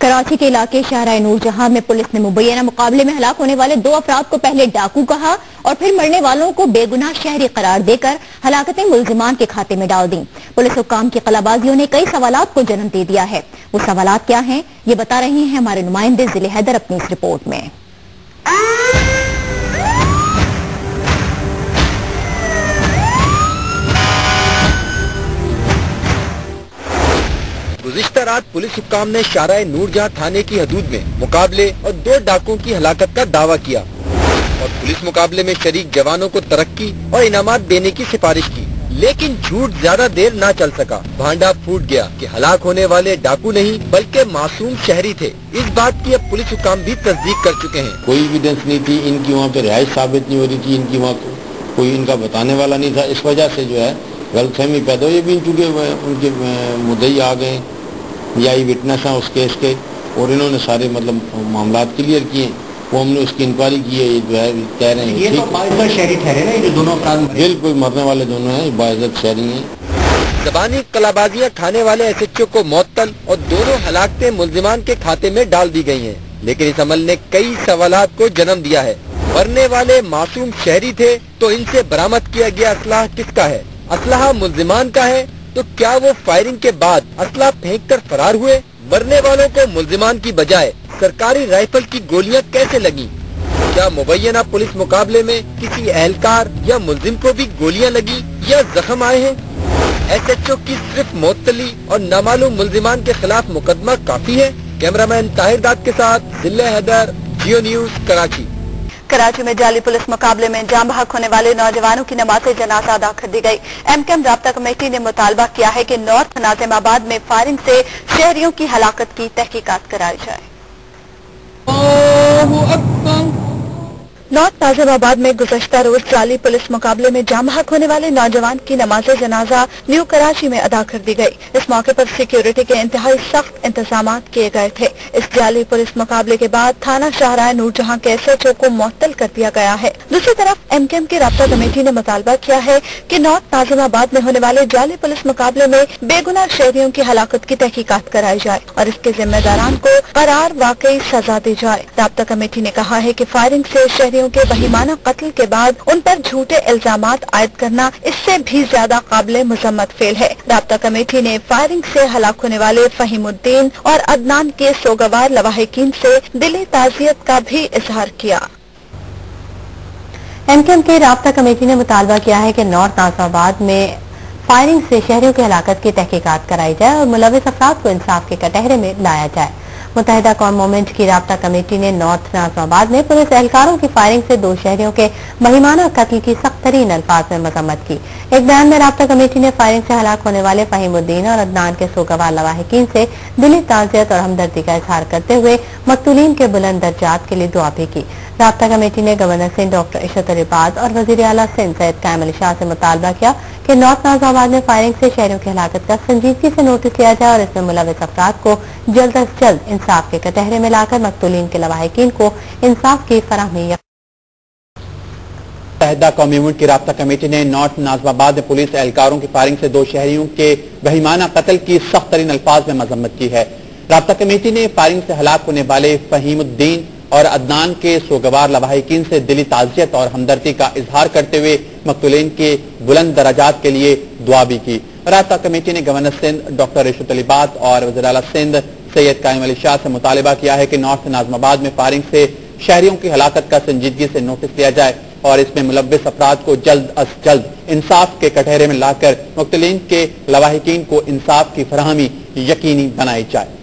कराची के इलाके शाहराह नूर जहां में पुलिस ने मुबैना मुकाबले में हलाक होने वाले 2 अफराद को पहले डाकू कहा और फिर मरने वालों को बेगुनाह शहरी करार देकर हलाकतें मुल्जिमान के खाते में डाल दी। पुलिस हुक्काम की कलाबाजियों ने कई सवालात को जन्म दे दिया है। वो सवालात क्या हैं, ये बता रहे हैं हमारे नुमाइंदे जिले हैदर अपनी इस रिपोर्ट में। गुज़िश्ता रात पुलिस हुक्काम ने शाहराह नूर जहां थाने की हदूद में मुकाबले और 2 डाकुओं की हलाकत का दावा किया और पुलिस मुकाबले में शरीक जवानों को तरक्की और इनामात देने की सिफारिश की, लेकिन झूठ ज्यादा देर न चल सका। भांडा फूट गया कि हलाक होने वाले डाकू नहीं बल्कि मासूम शहरी थे। इस बात की अब पुलिस हुक्काम भी तस्दीक कर चुके हैं। कोई एविडेंस नहीं थी, इनकी वहाँ पे रिहाइश साबित नहीं हो रही थी, इनकी वहाँ कोई इनका बताने वाला नहीं था। इस वजह से जो है गलतफहमी पैदा हुई। भी चूँकि उनके मुद्दई आ गए या विटनेस हैं उस केस के और इन्होंने सारे मामला क्लियर किए, वो हमने उसकी इंक्वायरी की है। ये जो है कह रहे हैं ये तो बाइज्जत शहरी ठहरे ना, ये जो दोनों अपराध बिल्कुल मरने वाले दोनों हैं, बाइज्जत शहरी हैं। ज़बानी कलाबाजियां खाने वाले SHO को मुअत्तल और दोनों हलाकतें मुल्जिमान के खाते में डाल दी गई हैं, लेकिन इस अमल ने कई सवालात को जन्म दिया है। मरने वाले मासूम शहरी थे तो इनसे बरामद किया गया असलाह किसका है? असलाह मुल्जिमान का है तो क्या वो फायरिंग के बाद असला फेंक कर फरार हुए? मरने वालों को मुल्जिमान की बजाय सरकारी राइफल की गोलियां कैसे लगी? क्या मुबैना पुलिस मुकाबले में किसी एहलकार या मुल्जिम को भी गोलियां लगी या जख्म आए हैं? SHO की सिर्फ मुअत्तली और नामालूम मुल्जिमान के खिलाफ मुकदमा काफी है। कैमरामैन ताहिर दाद के साथ जिले हैदर, जियो न्यूज, कराची। कराची में जाली पुलिस मुकाबले में जाम बहक होने वाले नौजवानों की नमाज़े जनाजा अदा कर दी गई। MKM राब्ता कमेटी ने मुतालबा किया है कि नॉर्थ नाज़िमाबाद में फायरिंग से शहरियों की हलाकत की तहकीकात कराई जाए। नॉर्थ नाज़िमाबाद में गुज़श्ता रोज जाली पुलिस मुकाबले में जाम बहक होने वाले नौजवान की नमाज़े जनाजा न्यू कराची में अदा कर दी गई। इस मौके पर सिक्योरिटी के इंतहाई सख्त इंतजाम किए गए थे। इस जाली पुलिस मुकाबले के बाद थाना शाहराह नूर जहां के SHO को मुअत्तल कर दिया गया है। दूसरी तरफ MKM की राब्ता कमेटी ने मुतालबा किया है कि नॉर्थ नाज़िमाबाद में होने वाले जाली पुलिस मुकाबले में बेगुनाह शहरियों की हलाकत की तहकीकात कराई जाए और इसके जिम्मेदारान को करार वाकई सजा दी जाए। राब्ता कमेटी ने कहा है कि फायरिंग से शहरियों के बहिमाना कत्ल के बाद उन पर झूठे इल्जामात आयद करना इससे भी ज्यादा काबिल मजम्मत फेल है। राब्ता कमेटी ने फायरिंग से हलाक होने वाले फहीमुद्दीन और अदनान के सोगवार लवाहिकीन से दिली ताज़ियत का भी इजहार किया। MKM की राब्ता कमेटी ने मुतालबा किया है कि नॉर्थ नाज़िमाबाद में फायरिंग से शहरियों की हलाकत की तहकीकात कराई जाए और मुलविस अफराद को इंसाफ के कटहरे में लाया जाए। मुत्तहिदा कौम मूवमेंट की राब्ता कमेटी ने नॉर्थ नाज़िमाबाद में पुलिस एहलकारों की फायरिंग से 2 शहरियों के बहिमाना कत्ल की सख्त तरीन अल्फाज में मजम्मत की। एक बयान में राब्ता कमेटी ने फायरिंग से हलाक होने वाले फहीमुद्दीन और अदनान के सोगवार लवाहिकीन से दिली ताज़ियत और हमदर्दी का इजहार करते हुए मकतूलीन के बुलंद दर्जात के लिए दुआ भी की। राब्ता कमेटी ने गवर्नर सिंध डॉक्टर इशरत अली बाद और वज़ीर आला सिंध सैयद कायम अली शाह से मुतालबा किया कि नॉर्थ नाज़िमाबाद में फायरिंग से शहरियों की हलाकत का संजीदगी से नोटिस लिया जाए और इसमें मुलविस अफराद को जल्द अज जल्द इंसाफ के कटहरे में लाकर मकतूलीन के लवाहिकीन को इंसाफ की फराहमी। मुत्तहिदा कौम मूवमेंट की राब्ता कमेटी ने नॉर्थ नाज़िमाबाद में पुलिस एहलकारों की फायरिंग से 2 शहरियों के बहिमाना कत्ल की सख्त तरीन अल्फाज में मजम्मत की है। राब्ता कमेटी ने फायरिंग से हलाक होने वाले फहीमुद्दीन और अदनान के सोगवार लवाहिकीन से दिली ताज़ियत और हमदर्दी का इजहार करते हुए मकतूलीन के बुलंद दराजात के लिए दुआ भी की। राब्ता कमेटी ने गवर्नर सिंध डॉक्टर इशरत अली बाद और वज़ीर आला सिंध सैयद कायम अली शाह से मुतालबा किया है कि नॉर्थ नाज़िमाबाद में फायरिंग से शहरियों की हलाकत का संजीदगी से नोटिस लिया जाए और इसमें मुलव्विस अफराद को जल्द अज जल्द इंसाफ के कटहरे में लाकर मुख्तलिन के लवाहिकीन को इंसाफ की फराहमी यकीनी बनाई जाए।